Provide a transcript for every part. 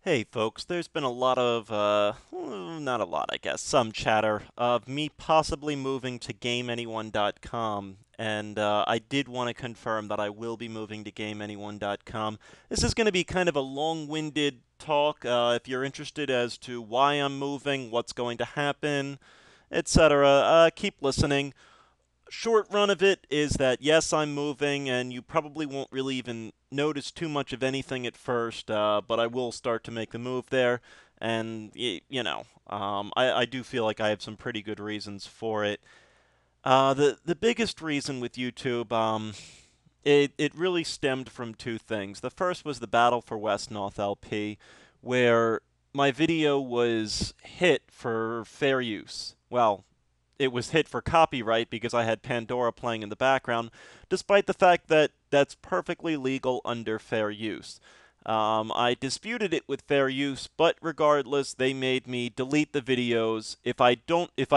Hey folks, there's been a lot of, not a lot, I guess, some chatter of me possibly moving to GameAnyone.com, and I did want to confirm that I will be moving to GameAnyone.com. This is going to be kind of a long-winded talk. If you're interested as to why I'm moving, what's going to happen, etc., keep listening. Short run of it is that yes, I'm moving, and you probably won't really even notice too much of anything at first, but I will start to make the move there, and I do feel like I have some pretty good reasons for it. The biggest reason with YouTube, it really stemmed from two things. The first was the Battle for West North LP, where my video was hit for fair use. Well, it was hit for copyright because I had Pandora playing in the background, despite the fact that that's perfectly legal under fair use. I disputed it with fair use, but regardless, they made me delete the videos. If I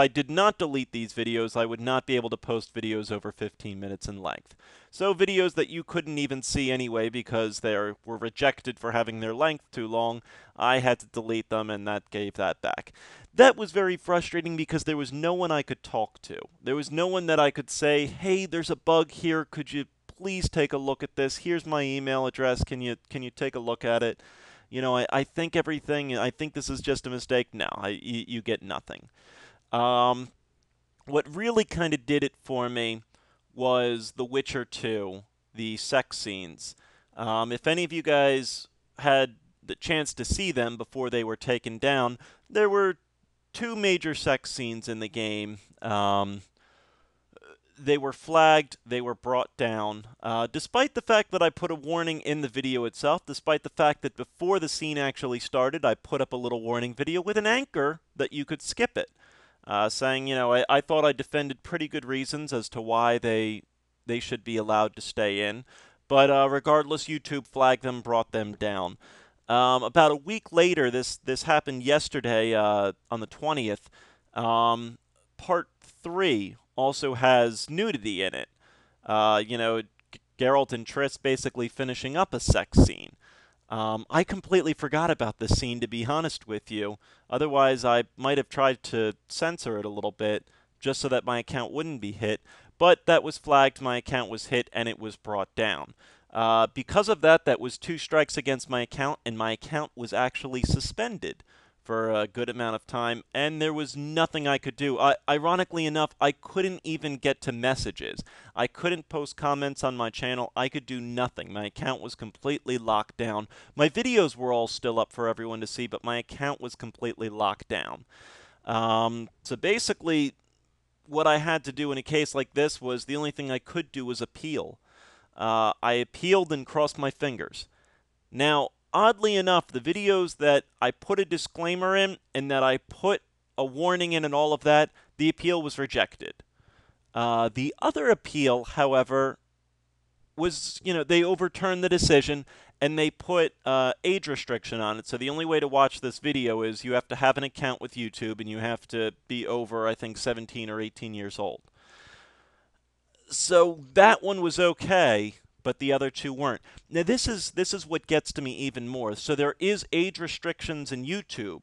did not delete these videos, I would not be able to post videos over 15 minutes in length. So videos that you couldn't even see anyway because they were rejected for having their length too long, I had to delete them, and that gave that back. That was very frustrating because there was no one I could talk to. There was no one that I could say, "Hey, there's a bug here. Could you please take a look at this? Here's my email address. Can you take a look at it?" I think everything. I think this is just a mistake. No, you get nothing. Um, what really kind of did it for me was The Witcher 2, the sex scenes. If any of you guys had the chance to see them before they were taken down, there were two major sex scenes in the game. They were flagged, they were brought down, despite the fact that I put a warning in the video itself, despite the fact that before the scene actually started, I put up a little warning video with an anchor that you could skip it, saying, I thought I defended pretty good reasons as to why they should be allowed to stay in, but regardless, YouTube flagged them, brought them down. About a week later, this happened yesterday on the 20th. Part 3 also has nudity in it. Geralt and Triss basically finishing up a sex scene. I completely forgot about this scene, to be honest with you. Otherwise, I might have tried to censor it a little bit just so that my account wouldn't be hit. But that was flagged, my account was hit, and it was brought down. Because of that, that was two strikes against my account, and my account was actually suspended for a good amount of time, and there was nothing I could do. Ironically enough, I couldn't even get to messages. I couldn't post comments on my channel. I could do nothing. My account was completely locked down. My videos were all still up for everyone to see, but my account was completely locked down. So basically, what I had to do in a case like this was the only thing I could do was appeal. I appealed and crossed my fingers. Now, oddly enough, the videos that I put a disclaimer in and that I put a warning in and all of that, the appeal was rejected. The other appeal, however, was, they overturned the decision and they put age restriction on it. So the only way to watch this video is you have to have an account with YouTube and you have to be over, I think, 17 or 18 years old. So that one was okay, but the other two weren't. Now this is what gets to me even more. So there is age restrictions in YouTube,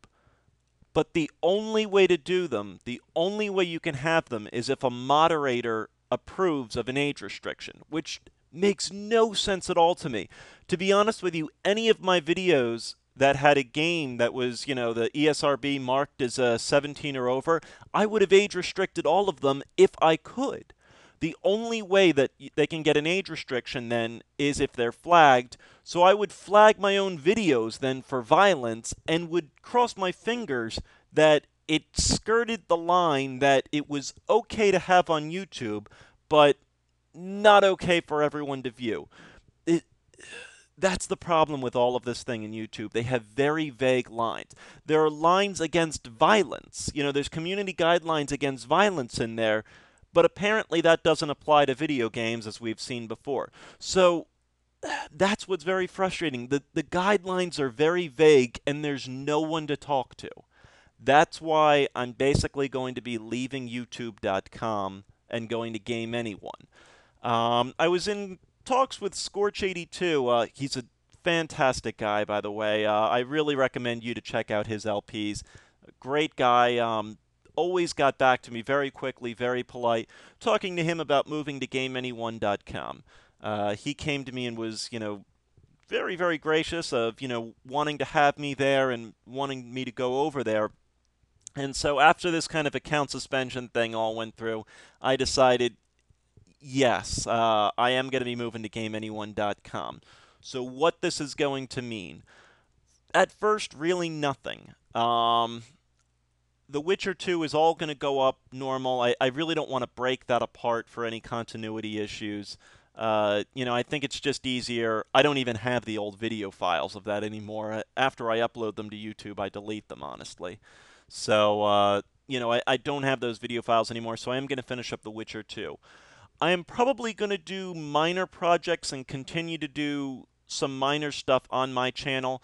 but the only way to do them, the only way you can have them is if a moderator approves of an age restriction, which makes no sense at all to me. To be honest with you, any of my videos that had a game that was, the ESRB marked as a 17 or over, I would have age restricted all of them if I could. The only way that they can get an age restriction then is if they're flagged. So I would flag my own videos then for violence and would cross my fingers that it skirted the line that it was okay to have on YouTube, but not okay for everyone to view. It, that's the problem with all of this thing in YouTube. They have very vague lines. There are lines against violence. There's community guidelines against violence in there, but apparently that doesn't apply to video games as we've seen before. So that's what's very frustrating. The guidelines are very vague and there's no one to talk to. That's why I'm basically going to be leaving YouTube.com and going to GameAnyone. I was in talks with Scorch82. He's a fantastic guy, by the way. I really recommend you to check out his LPs. Great guy. Always got back to me very quickly, very polite. Talking to him about moving to GameAnyone.com. He came to me and was, very, very gracious of, wanting to have me there and wanting me to go over there. And so after this kind of account suspension thing all went through, I decided, yes, I am going to be moving to GameAnyone.com. So what this is going to mean. At first, really nothing. The Witcher 2 is all going to go up normal. I really don't want to break that apart for any continuity issues. I think it's just easier. I don't even have the old video files of that anymore. After I upload them to YouTube, I delete them, honestly. So, I don't have those video files anymore, so I am going to finish up The Witcher 2. I am probably going to do minor projects and continue to do some minor stuff on my channel.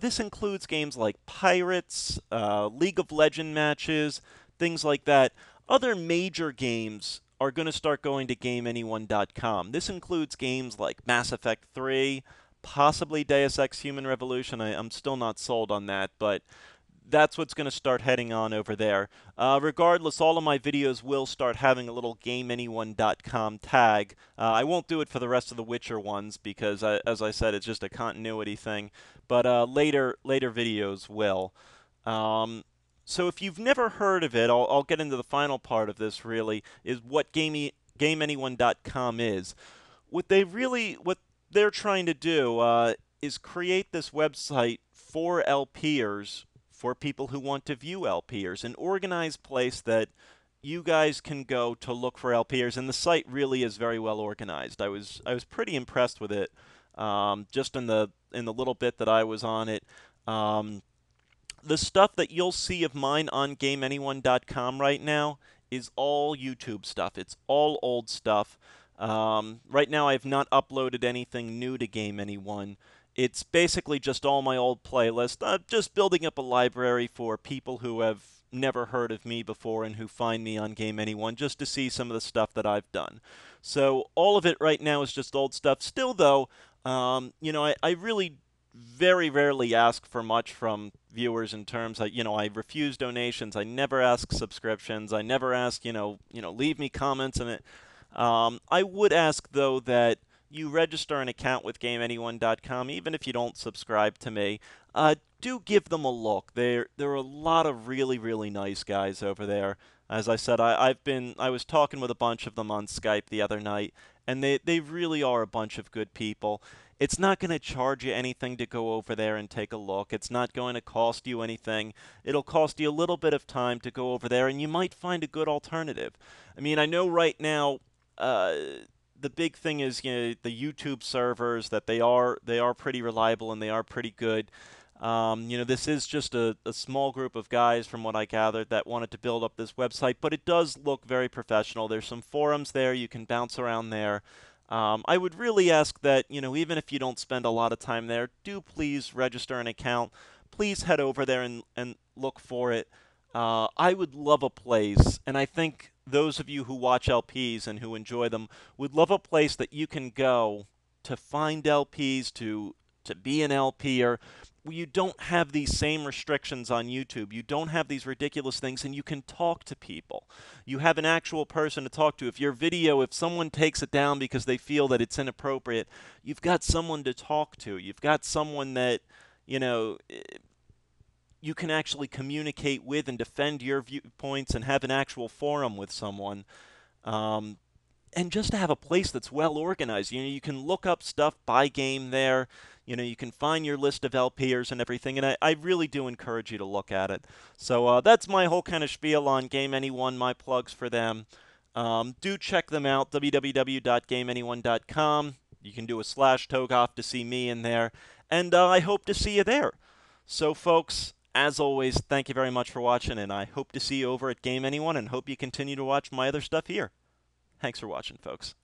This includes games like Pirates, League of Legends matches, things like that. Other major games are going to start going to GameAnyone.com. This includes games like Mass Effect 3, possibly Deus Ex Human Revolution. I'm still not sold on that, but that's what's going to start heading on over there. Regardless, all of my videos will start having a little GameAnyone.com tag. I won't do it for the rest of the Witcher ones because, as I said, it's just a continuity thing. But later videos will. So if you've never heard of it, I'll get into the final part of this. Really, is what GameAnyone.com is. What they're trying to do is create this website for LPers, for people who want to view LPers, an organized place that you guys can go to look for LPers, and the site really is very well organized. I was pretty impressed with it, just in the little bit that I was on it. The stuff that you'll see of mine on GameAnyone.com right now is all YouTube stuff. It's all old stuff. Right now, I have not uploaded anything new to GameAnyone. It's basically just all my old playlists, just building up a library for people who have never heard of me before and who find me on GameAnyone just to see some of the stuff that I've done. So all of it right now is just old stuff. Still, though, I really very rarely ask for much from viewers in terms of, I refuse donations. I never ask subscriptions. I never ask, leave me comments in it. I would ask, though, that you register an account with GameAnyone.com, even if you don't subscribe to me. Do give them a look. There are a lot of really, really nice guys over there. As I said, I was talking with a bunch of them on Skype the other night, and they really are a bunch of good people. It's not going to charge you anything to go over there and take a look. It's not going to cost you anything. It'll cost you a little bit of time to go over there, and you might find a good alternative. I mean, I know right now, the big thing is, the YouTube servers, that they are pretty reliable and they are pretty good. This is just a small group of guys, from what I gathered, that wanted to build up this website, but it does look very professional. There's some forums there. You can bounce around there. I would really ask that, even if you don't spend a lot of time there, do please register an account. Please head over there and look for it. I would love a place, and I think those of you who watch LPs and who enjoy them would love a place that you can go to find LPs, to be an LPer. You don't have these same restrictions on YouTube. You don't have these ridiculous things, and you can talk to people. You have an actual person to talk to. If someone takes it down because they feel that it's inappropriate, you've got someone to talk to. You've got someone that, you can actually communicate with and defend your viewpoints and have an actual forum with someone. And just to have a place that's well organized. You can look up stuff by game there. You can find your list of LPers and everything, and I really do encourage you to look at it. So that's my whole kind of spiel on GameAnyone, my plugs for them. Do check them out, www.GameAnyone.com. You can do a /Toegoff to see me in there, and I hope to see you there. So, folks, as always, thank you very much for watching, and I hope to see you over at GameAnyone, and hope you continue to watch my other stuff here. Thanks for watching, folks.